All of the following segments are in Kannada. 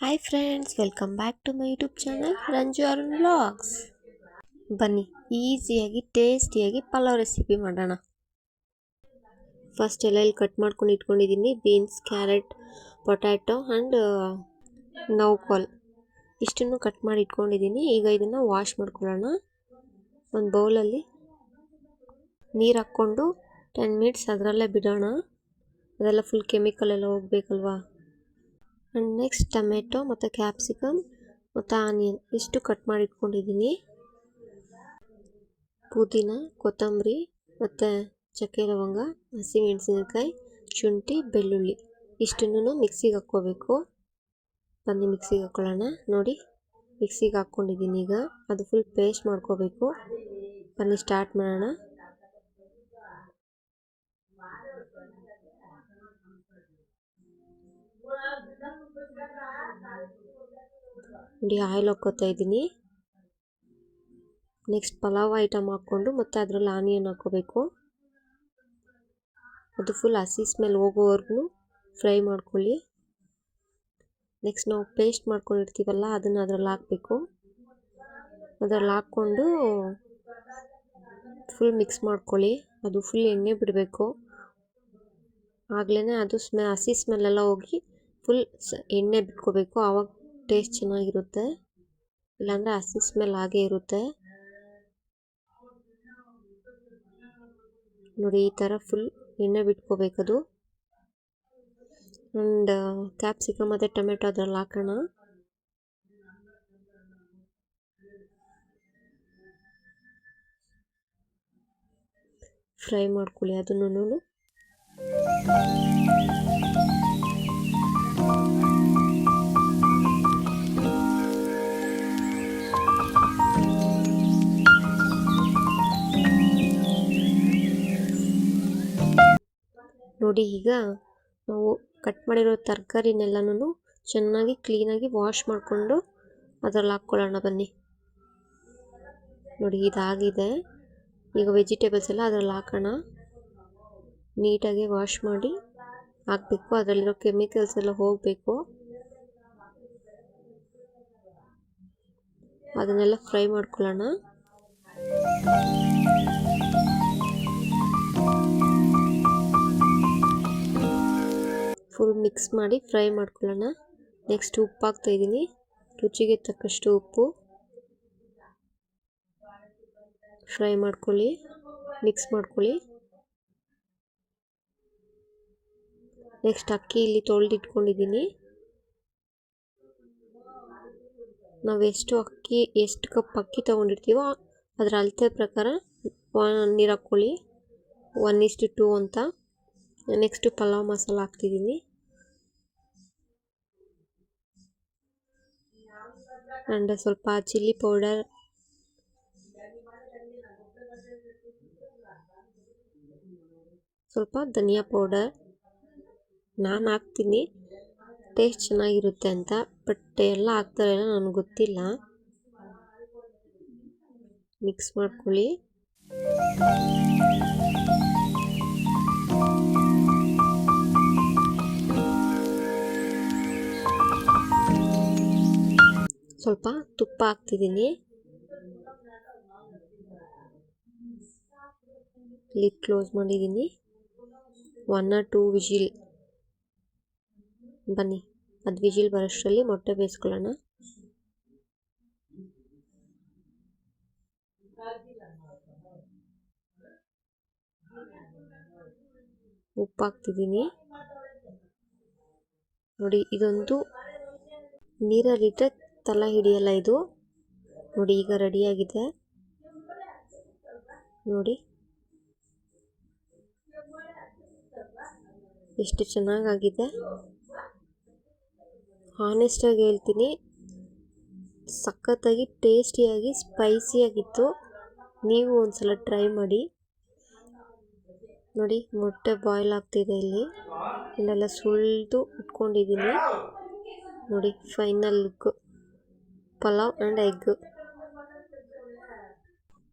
Hi friends, welcome back to my YouTube channel Ranju Arun vlogs. ಬನ್ನಿ ಈಸಿಯಾಗಿ ಟೇಸ್ಟಿಯಾಗಿ ಪಲಾವ್ ರೆಸಿಪಿ ಮಾಡೋಣ. ಫಸ್ಟ್ ಎಲ್ಲ ಕಟ್ ಮಾಡ್ಕೊಂಡು ಇಟ್ಕೊಂಡಿದ್ದೀನಿ. Beans, carrot, potato and knolkhol ಇಷ್ಟನ್ನು ಕಟ್ ಮಾಡಿ ಇಟ್ಕೊಂಡಿದ್ದೀನಿ. ಈಗ ಇದನ್ನು ವಾಶ್ ಮಾಡ್ಕೊಳ್ಳೋಣ. ಒಂದು ಬೌಲಲ್ಲಿ ನೀರು ಹಾಕ್ಕೊಂಡು 10 ಮಿನಿಟ್ಸ್ ಅದರಲ್ಲೇ ಬಿಡೋಣ. ಅದೆಲ್ಲ ಫುಲ್ ಕೆಮಿಕಲ್ ಎಲ್ಲ ಹೋಗ್ಬೇಕಲ್ವಾ. ಆ್ಯಂಡ್ ನೆಕ್ಸ್ಟ್ ಟೊಮೆಟೊ ಮತ್ತು ಕ್ಯಾಪ್ಸಿಕಮ್ ಮತ್ತು ಆನಿಯನ್ ಇಷ್ಟು ಕಟ್ ಮಾಡಿ ಇಟ್ಕೊಂಡಿದ್ದೀನಿ. ಪುದೀನ, ಕೊತ್ತಂಬರಿ ಮತ್ತು ಚಕ್ಕೆ ಲವಂಗ, ಹಸಿಮೆಣಸಿನಕಾಯಿ, ಶುಂಠಿ, ಬೆಳ್ಳುಳ್ಳಿ ಇಷ್ಟನ್ನು ಮಿಕ್ಸಿಗೆ ಹಾಕ್ಕೋಬೇಕು. ಬನ್ನಿ ಮಿಕ್ಸಿಗೆ ಹಾಕ್ಕೊಳ್ಳೋಣ. ನೋಡಿ ಮಿಕ್ಸಿಗೆ ಹಾಕ್ಕೊಂಡಿದ್ದೀನಿ. ಈಗ ಅದು ಫುಲ್ ಪೇಸ್ಟ್ ಮಾಡ್ಕೋಬೇಕು. ಬನ್ನಿ ಸ್ಟಾರ್ಟ್ ಮಾಡೋಣ. ನೋಡಿ ಆಯಿಲ್ ಹಾಕ್ಕೋತಾ ಇದ್ದೀನಿ. ನೆಕ್ಸ್ಟ್ ಪಲಾವ್ ಐಟಮ್ ಹಾಕ್ಕೊಂಡು ಮತ್ತೆ ಅದರಲ್ಲಿ ಆನಿಯನ್ ಹಾಕ್ಕೋಬೇಕು. ಅದು ಫುಲ್ ಹಸಿ ಸ್ಮೆಲ್ ಹೋಗೋವರೆಗೂ ಫ್ರೈ ಮಾಡ್ಕೊಳ್ಳಿ. ನೆಕ್ಸ್ಟ್ ನಾವು ಪೇಸ್ಟ್ ಮಾಡ್ಕೊಂಡಿರ್ತೀವಲ್ಲ ಅದನ್ನು ಅದರಲ್ಲಿ ಹಾಕಬೇಕು. ಅದರಲ್ಲಿ ಹಾಕ್ಕೊಂಡು ಫುಲ್ ಮಿಕ್ಸ್ ಮಾಡ್ಕೊಳ್ಳಿ. ಅದು ಫುಲ್ ಎಣ್ಣೆ ಬಿಡಬೇಕು. ಆಗ್ಲೇ ಅದು ಹಸಿ ಸ್ಮೆಲ್ಲೆಲ್ಲ ಹೋಗಿ ಫುಲ್ ಎಣ್ಣೆ ಬಿಟ್ಕೋಬೇಕು. ಆವಾಗ ಟೇಸ್ಟ್ ಚೆನ್ನಾಗಿರುತ್ತೆ. ಇಲ್ಲಾಂದರೆ ಹಸಿ ಸ್ಮೆಲ್ ಹಾಗೇ ಇರುತ್ತೆ. ನೋಡಿ ಈ ಥರ ಫುಲ್ ಎಣ್ಣೆ ಬಿಟ್ಕೋಬೇಕದು. ಆ್ಯಂಡ್ ಕ್ಯಾಪ್ಸಿಕಮ್ ಮತ್ತು ಟೊಮೆಟೊ ಅದ್ರಲ್ಲಿ ಹಾಕೋಣ. ಫ್ರೈ ಮಾಡ್ಕೊಳ್ಳಿ ಅದನ್ನು. ನೋಡಿ ಈಗ ನಾವು ಕಟ್ ಮಾಡಿರೋ ತರಕಾರಿನೆಲ್ಲನೂ ಚೆನ್ನಾಗಿ ಕ್ಲೀನಾಗಿ ವಾಶ್ ಮಾಡಿಕೊಂಡು ಅದರಲ್ಲಿ ಹಾಕ್ಕೊಳ್ಳೋಣ. ಬನ್ನಿ ನೋಡಿ ಇದಾಗಿದೆ. ಈಗ ವೆಜಿಟೇಬಲ್ಸ್ ಎಲ್ಲ ಅದರಲ್ಲಿ ಹಾಕೋಣ. ನೀಟಾಗಿ ವಾಶ್ ಮಾಡಿ ಹಾಕಬೇಕು. ಅದರಲ್ಲಿರೋ ಕೆಮಿಕಲ್ಸ್ ಎಲ್ಲ ಹೋಗಬೇಕು. ಅದನ್ನೆಲ್ಲ ಫ್ರೈ ಮಾಡ್ಕೊಳ್ಳೋಣ. ಫುಲ್ ಮಿಕ್ಸ್ ಮಾಡಿ ಫ್ರೈ ಮಾಡ್ಕೊಳ್ಳೋಣ. ನೆಕ್ಸ್ಟ್ ಉಪ್ಪು ಹಾಕ್ತಾಯಿದ್ದೀನಿ. ರುಚಿಗೆ ತಕ್ಕಷ್ಟು ಉಪ್ಪು. ಫ್ರೈ ಮಾಡ್ಕೊಳ್ಳಿ, ಮಿಕ್ಸ್ ಮಾಡ್ಕೊಳ್ಳಿ. ನೆಕ್ಸ್ಟ್ ಅಕ್ಕಿ ಇಲ್ಲಿ ತೊಳೆದಿಟ್ಕೊಂಡಿದ್ದೀನಿ. ನಾವು ಎಷ್ಟು ಕಪ್ ಅಕ್ಕಿ ತೊಗೊಂಡಿರ್ತೀವೋ ಅದರ ಅಳತೆ ಪ್ರಕಾರ ನೀರು ಹಾಕ್ಕೊಳ್ಳಿ. 1:2 ಅಂತ. ನೆಕ್ಸ್ಟು ಪಲಾವ್ ಮಸಾಲ ಹಾಕ್ತಿದ್ದೀನಿ. ಆ್ಯಂಡ್ ಸ್ವಲ್ಪ ಚಿಲ್ಲಿ ಪೌಡರ್, ಸ್ವಲ್ಪ ಧನಿಯಾ ಪೌಡರ್ ನಾನು ಹಾಕ್ತೀನಿ ಟೇಸ್ಟ್ ಚೆನ್ನಾಗಿರುತ್ತೆ ಅಂತ. ಬಟ್ ಎಲ್ಲ ಹಾಕ್ತಾರಲ್ಲ ನನಗೆ ಗೊತ್ತಿಲ್ಲ. ಮಿಕ್ಸ್ ಮಾಡ್ಕೊಳ್ಳಿ. ಸ್ವಲ್ಪ ತುಪ್ಪ ಹಾಕ್ತಿದ್ದೀನಿ. ಲಿಡ್ ಕ್ಲೋಸ್ ಮಾಡಿದ್ದೀನಿ. 1 or 2 ವಿಜಿಲ್. ಬನ್ನಿ ಅದು ವಿಜಿಲ್ ಬರೋಷ್ಟರಲ್ಲಿ ಮೊಟ್ಟೆ ಬೇಯಿಸ್ಕೊಳ್ಳೋಣ. ಉಪ್ಪು ಹಾಕ್ತಿದ್ದೀನಿ. ನೋಡಿ ಇದೊಂದು ನೀರಲ್ಲಿಟ್ಟರೆ ತಲೆ ಹಿಡಿಯಲ್ಲ ಇದು. ನೋಡಿ ಈಗ ರೆಡಿಯಾಗಿದೆ. ನೋಡಿ ಎಷ್ಟು ಚೆನ್ನಾಗಾಗಿದೆ. ಹಾನೆಸ್ಟಾಗಿ ಹೇಳ್ತೀನಿ, ಸಖತ್ತಾಗಿ ಟೇಸ್ಟಿಯಾಗಿ ಸ್ಪೈಸಿಯಾಗಿತ್ತು. ನೀವು ಒಂದ್ಸಲ ಟ್ರೈ ಮಾಡಿ. ನೋಡಿ ಮೊಟ್ಟೆ ಬಾಯ್ಲ್ ಆಗ್ತಿದೆ ಇಲ್ಲಿ. ಇಲ್ಲೆಲ್ಲ ಸುಳಿದು ಇಟ್ಕೊಂಡಿದ್ದೀನಿ. ನೋಡಿ final look pulao and egg.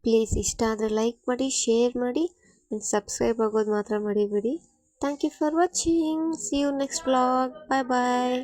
Please ಇಷ್ಟ ಆದರೆ ಲೈಕ್ ಮಾಡಿ, ಶೇರ್ ಮಾಡಿ ಆ್ಯಂಡ್ ಸಬ್ಸ್ಕ್ರೈಬ್ ಆಗೋದು ಮಾತ್ರ ಮರಿಬೇಡಿ. Thank you for watching. See you next vlog. Bye bye.